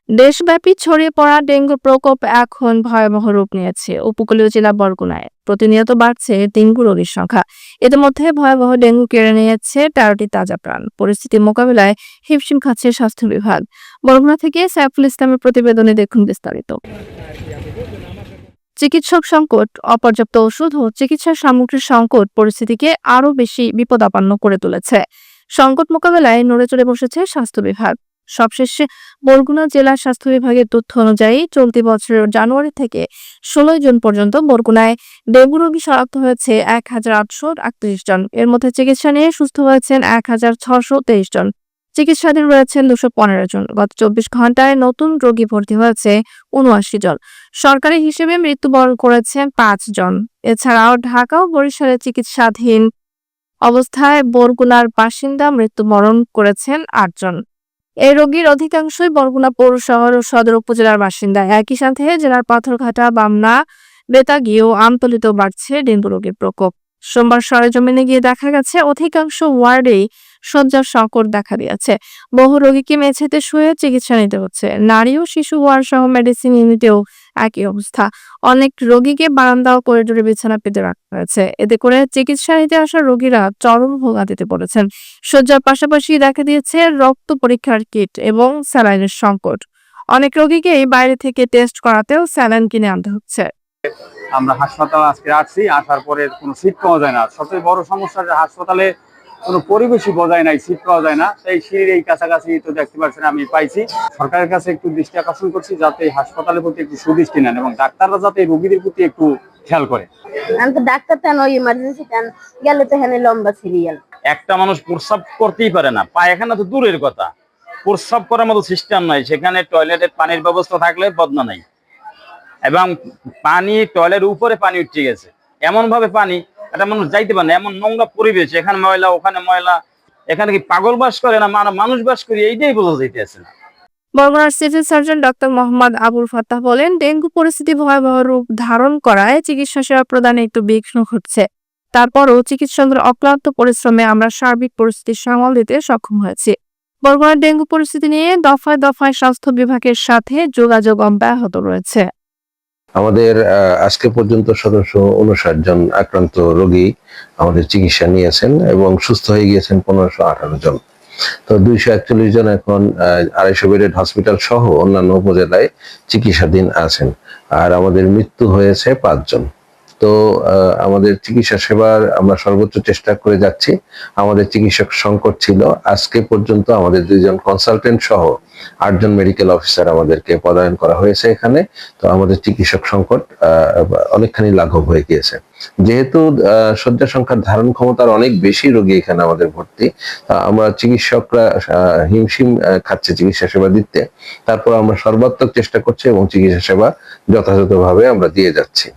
দেশব্যাপী ছড়িয়ে পড়া ডেঙ্গু প্রকোপ এখন ভয়াবহ রূপ নিয়েছে উপকূলীয় জেলা বরগুনায়। প্রতিনিয়ত বাড়ছে ডেঙ্গু রোগীর সংখ্যা। ইতিমধ্যে ভয়াবহ ডেঙ্গু কেড়ে নিয়েছে 13টি তাজা প্রাণ। পরিস্থিতি মোকাবিলায় হিমশিম খাচ্ছে স্বাস্থ্য বিভাগ। বরগুনা থেকে সাইফুল ইসলামের প্রতিবেদনে দেখুন বিস্তারিত। চিকিৎসক সংকট, অপর্যাপ্ত ওষুধ ও চিকিৎসা সামগ্রীর সংকট পরিস্থিতিকে আরও বেশি বিপদাপন্ন করে তুলেছে। সংকট মোকাবেলায় নড়েচড়ে বসেছে স্বাস্থ্য বিভাগ। সবশেষে বরগুনা জেলা স্বাস্থ্য বিভাগের তথ্য অনুযায়ী চলতি বছরের জানুয়ারি থেকে 16 জুন পর্যন্ত বরগুনায় ডেঙ্গু রোগী শনাক্ত হয়েছে 1838 জন। এর মধ্যে চিকিৎসা নিয়ে সুস্থ হয়েছেন 1623 জন। চিকিৎসাধীন রয়েছেন 215 জন। গত 24 ঘন্টায় নতুন রোগী ভর্তি হয়েছে 79 জন। সরকারি হিসেবে মৃত্যুবরণ করেছেন 5 জন। এছাড়াও ঢাকা ও বরিশালে চিকিৎসাধীন অবস্থায় বরগুনার বাসিন্দা মৃত্যুবরণ করেছেন 8 জন। এই রোগীর অধিকাংশই বরগুনা পৌর শহর ও সদর উপজেলার বাসিন্দা। একই সাথে জেলার পাথরঘাটা, বামনা, বেতাগী ও আমতলীতেও বাড়ছে ডেঙ্গু রোগীর প্রকোপ। সোমবার সরেজমিনে গিয়ে দেখা গেছে অধিকাংশ ওয়ার্ডেই শয্যার সংকট দেখা দিয়েছে। বহু রোগীকে মেঝেতে শুয়ে চিকিৎসা নিতে হচ্ছে। নারী ও শিশু ওয়ার্ড সহ মেডিসিন ইউনিটেও একই অবস্থা। অনেক রোগীকে বারান্দা ও করিডোরে বিছানা পেতে রাখা হয়েছে। এতে করে চিকিৎসা নিতে আসা রোগীরা চরম ভোগান্তিতে পড়েছেন। শয্যার পাশাপাশি দেখা দিয়েছে রক্ত পরীক্ষার কিট এবং স্যালাইনের সংকট। অনেক রোগীকেই বাইরে থেকে টেস্ট করাতেও স্যালাইন কিনে আনতে হচ্ছে। আমরা হাসপাতালে আজকে আসছি, আসার পরে কোনো সিট পাওয়া যায় না। সবচেয়ে বড় সমস্যা যে হাসপাতালে কোনো পরিবেশই বজায় নাই, সিট পাওয়া যায় না। এই সিঁড়ির এই কাছাকাছি তো দেখতে পাচ্ছেন আমি পাইছি। সরকারের কাছে একটু দৃষ্টি আকর্ষণ করছি যাতে হাসপাতালের প্রতি একটু সুদৃষ্টি নেন এবং ডাক্তাররা যাতে রোগীদের প্রতি একটু খেয়াল করে। আমি তো ডাক্তার তেন ইমার্জেন্সি তেন গেলে তো এখানে লম্বা সিরিয়াল। একটা মানুষ প্রস্রাব করতেই পারে না, পায়খানা তো দূরের কথা, প্রস্রাব করার মতো সিস্টেম নাই। সেখানে টয়লেটের পানির ব্যবস্থা থাকলে বদনা নাই, এবং পানি টয়লেটের উপরে পানি উঠে গেছে এমন ভাবে পানি একটা মানুষ যাইতে পারে না। এমন নোংরা পরিবেশ, এখানে ময়লা ওখানে ময়লা। এখানে কি পাগল বাস করে না মানুষ বাস করি, এইটাই বোঝা যাইতেছে না। বরগুনার civil surgeon doctor Mohammad Abul Fattah বলেন, ডেঙ্গু পরিস্থিতি ভয়াবহ রূপ ধারণ করায় চিকিৎসা সেবা প্রদানে একটু বিঘ্ন ঘটছে। তারপরও চিকিৎসকদের অক্লান্ত পরিশ্রমে আমরা সার্বিক পরিস্থিতি সামাল দিতে সক্ষম হয়েছি। বরগুনার ডেঙ্গু পরিস্থিতি নিয়ে দফায় দফায় স্বাস্থ্য বিভাগের সাথে যোগাযোগ অব্যাহত রয়েছে। আমাদের আজকে পর্যন্ত 1759 জন আক্রান্ত রোগী আমাদের চিকিৎসা নিয়েছেন এবং সুস্থ হয়ে গিয়েছেন 1518 জন। তো 241 জন এখন 250 বেডেড হসপিটাল সহ অন্যান্য উপজেলায় চিকিৎসাধীন আছেন। আর আমাদের মৃত্যু হয়েছে 5 জন। তো আমাদের চিকিৎসা সেবার আমরা সর্বোচ্চ চেষ্টা করে যাচ্ছি। আমাদের চিকিৎসক সংকট ছিল। আজকে পর্যন্ত আমাদের 2 জন কনসালটেন্ট সহ 8 জন মেডিকেল অফিসার আমাদেরকে পদায়ন করা হয়েছে এখানে। তো আমাদের চিকিৎসক সংকট অনেকখানি লাঘব হয়ে গিয়েছে। যেহেতু শয্যা সংখ্যার ধারণ ক্ষমতার অনেক বেশি রোগী এখানে আমাদের ভর্তি, আমরা চিকিৎসকরা হিমশিম খাচ্ছে চিকিৎসা সেবা দিতে। তারপর আমরা সর্বাত্মক চেষ্টা করছি এবং চিকিৎসা সেবা যথাযথভাবে আমরা দিয়ে যাচ্ছি।